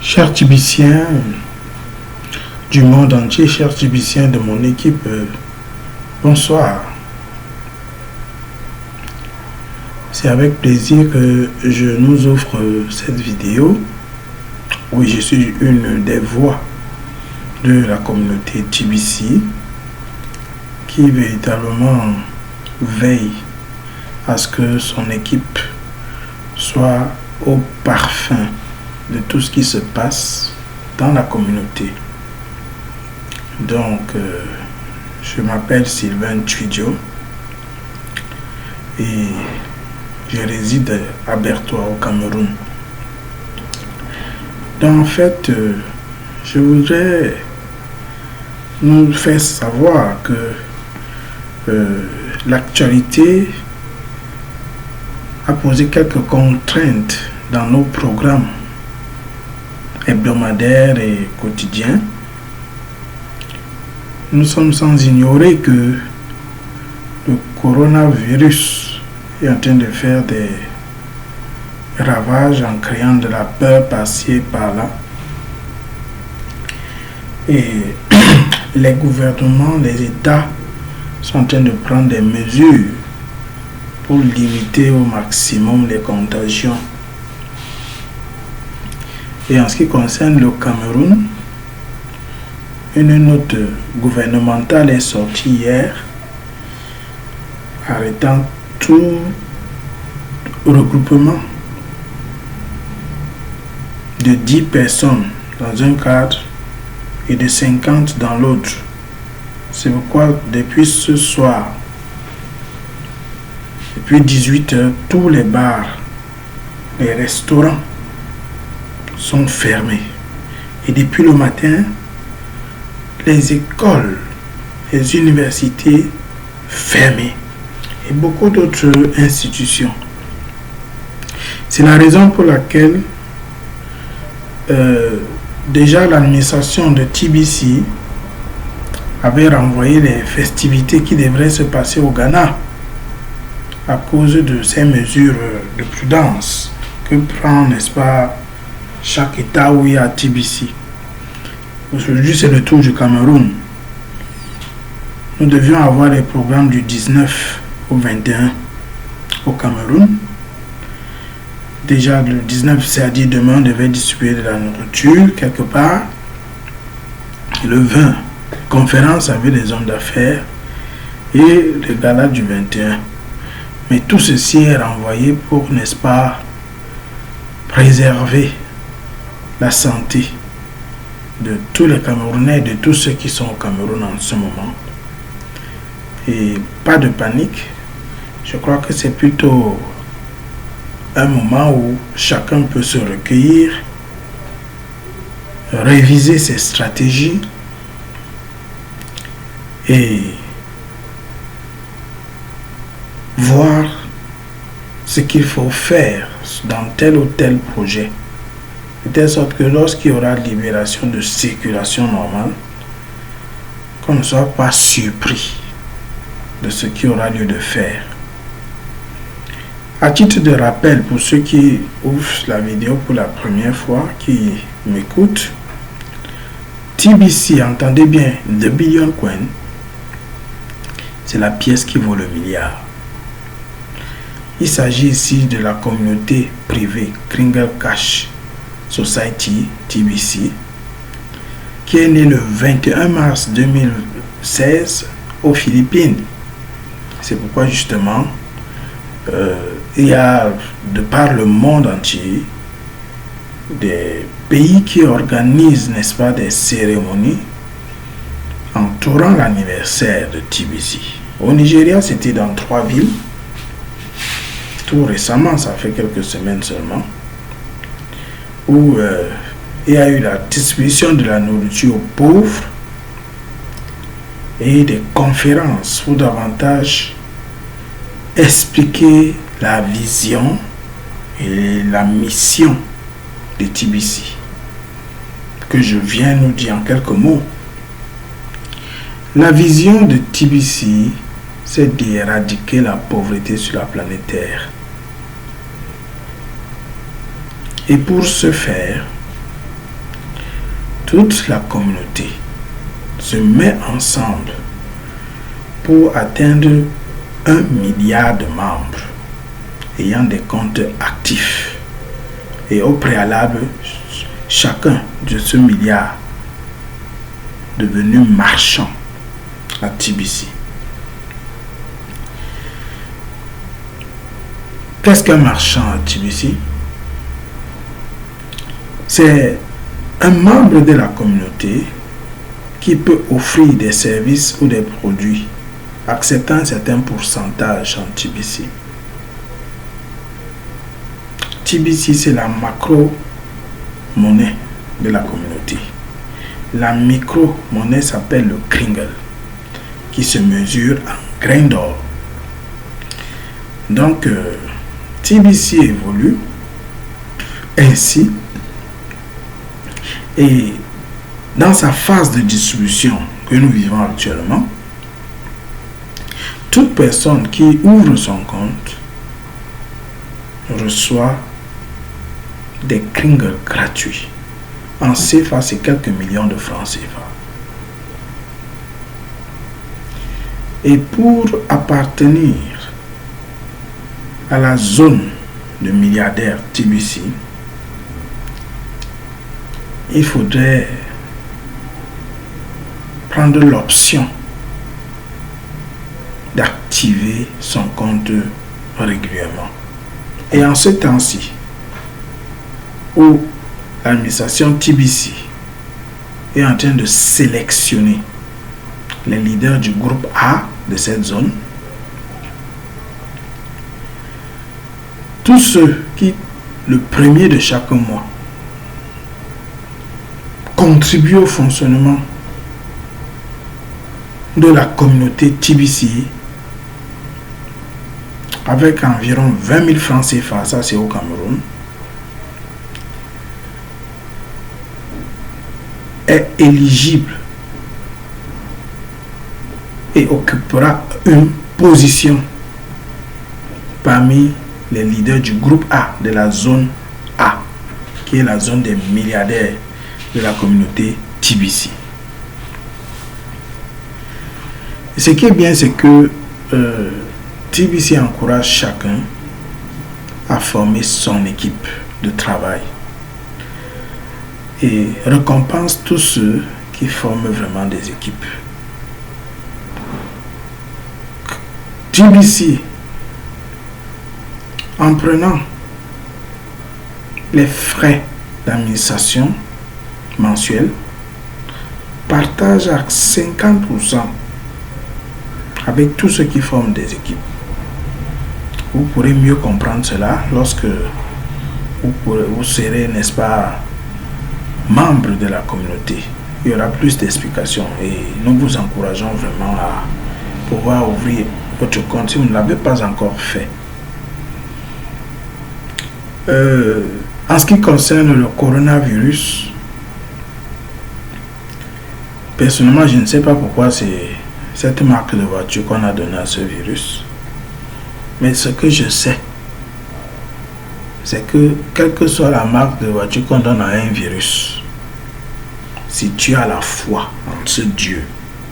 Chers Tibiciens du monde entier, chers Tibiciens de mon équipe, bonsoir. C'est avec plaisir que je nous offre cette vidéo. Oui, je suis une des voix de la communauté TBC qui véritablement veille à ce que son équipe soit au parfum de tout ce qui se passe dans la communauté. Donc, je m'appelle Sylvain Tuidio et je réside à Bertoua au Cameroun. Donc, en fait, je voudrais nous faire savoir que l'actualité a posé quelques contraintes dans nos programmes hebdomadaires et quotidiens. Nous sommes sans ignorer que le coronavirus est en train de faire des ravages en créant de la peur par-ci et par-là. Et les gouvernements, les États sont en train de prendre des mesures pour limiter au maximum les contagions. Et en ce qui concerne le Cameroun, une note gouvernementale est sortie hier arrêtant tout regroupement de 10 personnes dans un cadre et de 50 dans l'autre. C'est pourquoi depuis ce soir, depuis 18h, tous les bars, les restaurants sont fermés. Et depuis le matin, les écoles, les universités fermées et beaucoup d'autres institutions. C'est la raison pour laquelle déjà l'administration de TBC avait renvoyé les festivités qui devraient se passer au Ghana à cause de ces mesures de prudence que prend, n'est-ce pas, chaque État où il y a TBC. Aujourd'hui, c'est le tour du Cameroun. Nous devions avoir les programmes du 19 au 21 au Cameroun. Déjà, le 19, c'est-à-dire demain, on devait distribuer de la nourriture quelque part. Et le 20, conférence avec les hommes d'affaires. Et le gala du 21. Mais tout ceci est renvoyé pour, n'est-ce pas, préserver la santé de tous les Camerounais et de tous ceux qui sont au Cameroun en ce moment. Et pas de panique. Je crois que c'est plutôt un moment où chacun peut se recueillir, réviser ses stratégies et voir ce qu'il faut faire dans tel ou tel projet. De telle sorte que lorsqu'il y aura libération de circulation normale, qu'on ne soit pas surpris de ce qui aura lieu de faire. À titre de rappel, pour ceux qui ouvrent la vidéo pour la première fois, qui m'écoutent, TBC, entendez bien, The Billion Coin, c'est la pièce qui vaut le milliard. Il s'agit ici de la communauté privée Kringle Cash Society, TBC, qui est née le 21 mars 2016 aux Philippines. C'est pourquoi justement, il y a de par le monde entier des pays qui organisent, n'est-ce pas, des cérémonies entourant l'anniversaire de TBC. Au Nigeria, c'était dans 3 villes. Tout récemment, ça fait quelques semaines seulement, où il y a eu la distribution de la nourriture aux pauvres et des conférences pour davantage expliquer la vision et la mission de TBC que je viens nous dire en quelques mots. La vision de TBC, c'est d'éradiquer la pauvreté sur la planète Terre. Et pour ce faire, toute la communauté se met ensemble pour atteindre 1 milliard de membres ayant des comptes actifs. Et au préalable, chacun de ce milliard devenu marchand à TBC. Qu'est-ce qu'un marchand à TBC? C'est un membre de la communauté qui peut offrir des services ou des produits acceptant un certain pourcentage en TBC. TBC, c'est la macro-monnaie de la communauté. La micro-monnaie s'appelle le kringle, qui se mesure en grains d'or. Donc, TBC évolue ainsi, et dans sa phase de distribution que nous vivons actuellement, toute personne qui ouvre son compte reçoit des kringles gratuits. En CFA, c'est quelques millions de francs CFA. Et pour appartenir à la zone de milliardaires TBC, il faudrait prendre l'option d'activer son compte régulièrement. Et en ce temps-ci, où l'administration TBC est en train de sélectionner les leaders du groupe A de cette zone, tous ceux qui, le premier de chaque mois, contribuent au fonctionnement de la communauté TBC avec environ 20 000 francs CFA, ça c'est au Cameroun, est éligible et occupera une position parmi les leaders du groupe A de la zone A, qui est la zone des milliardaires de la communauté TBC. Et ce qui est bien, c'est que TBC encourage chacun à former son équipe de travail et récompense tous ceux qui forment vraiment des équipes. TBC, en prenant les frais d'administration mensuels, partage à 50% avec tous ceux qui forment des équipes. Vous pourrez mieux comprendre cela lorsque vous serez, n'est-ce pas, membre de la communauté. Il y aura plus d'explications et nous vous encourageons vraiment à pouvoir ouvrir votre compte si vous ne l'avez pas encore fait. En ce qui concerne le coronavirus, personnellement, je ne sais pas pourquoi c'est cette marque de voiture qu'on a donnée à ce virus. Mais ce que je sais, c'est que quelle que soit la marque de voiture qu'on donne à un virus, si tu as la foi en ce Dieu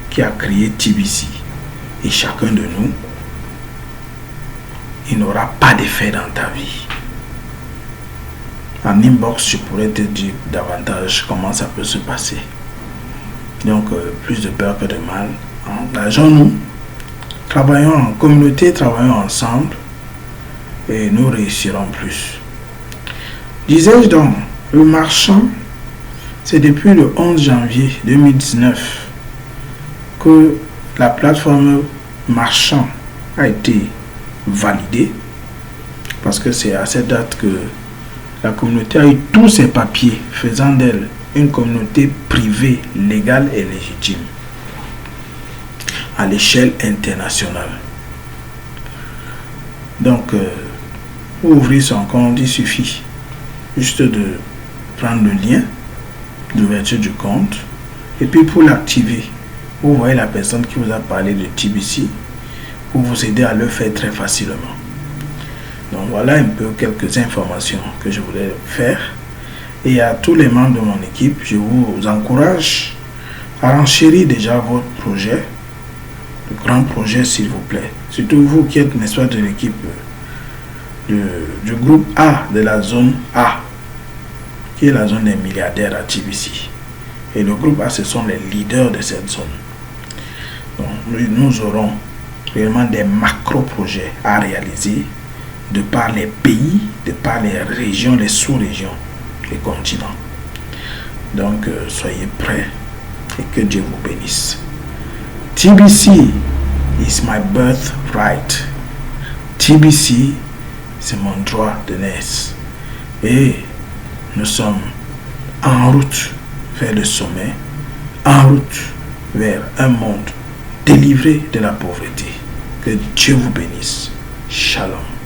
qui a créé TBC et chacun de nous, il n'aura pas d'effet dans ta vie. En inbox, je pourrais te dire davantage comment ça peut se passer. Donc, plus de peur que de mal. Engageons-nous, travaillons en communauté, travaillons ensemble et nous réussirons plus. Disais-je donc, le marchand, c'est depuis le 11 janvier 2019 que la plateforme marchand a été validée, parce que c'est à cette date que la communauté a eu tous ses papiers faisant d'elle une communauté privée, légale et légitime à l'échelle internationale. Donc, pour ouvrir son compte, il suffit juste de prendre le lien d'ouverture du compte et puis pour l'activer, vous voyez la personne qui vous a parlé de TBC pour vous aider à le faire très facilement. Donc voilà un peu quelques informations que je voulais faire Et à tous les membres de mon équipe, je vous encourage à renchérir déjà votre projet, le grand projet s'il vous plaît. Surtout vous qui êtes, n'est-ce pas, de l'équipe du groupe A, de la zone A, qui est la zone des milliardaires à TBC. Et le groupe A, ce sont les leaders de cette zone. Donc, nous aurons réellement des macro-projets à réaliser de par les pays, de par les régions, les sous-régions, les continents. Donc, soyez prêts et que Dieu vous bénisse. TBC is my birthright. TBC, c'est mon droit de naissance. Et nous sommes en route vers le sommet, en route vers un monde délivré de la pauvreté. Que Dieu vous bénisse. Shalom.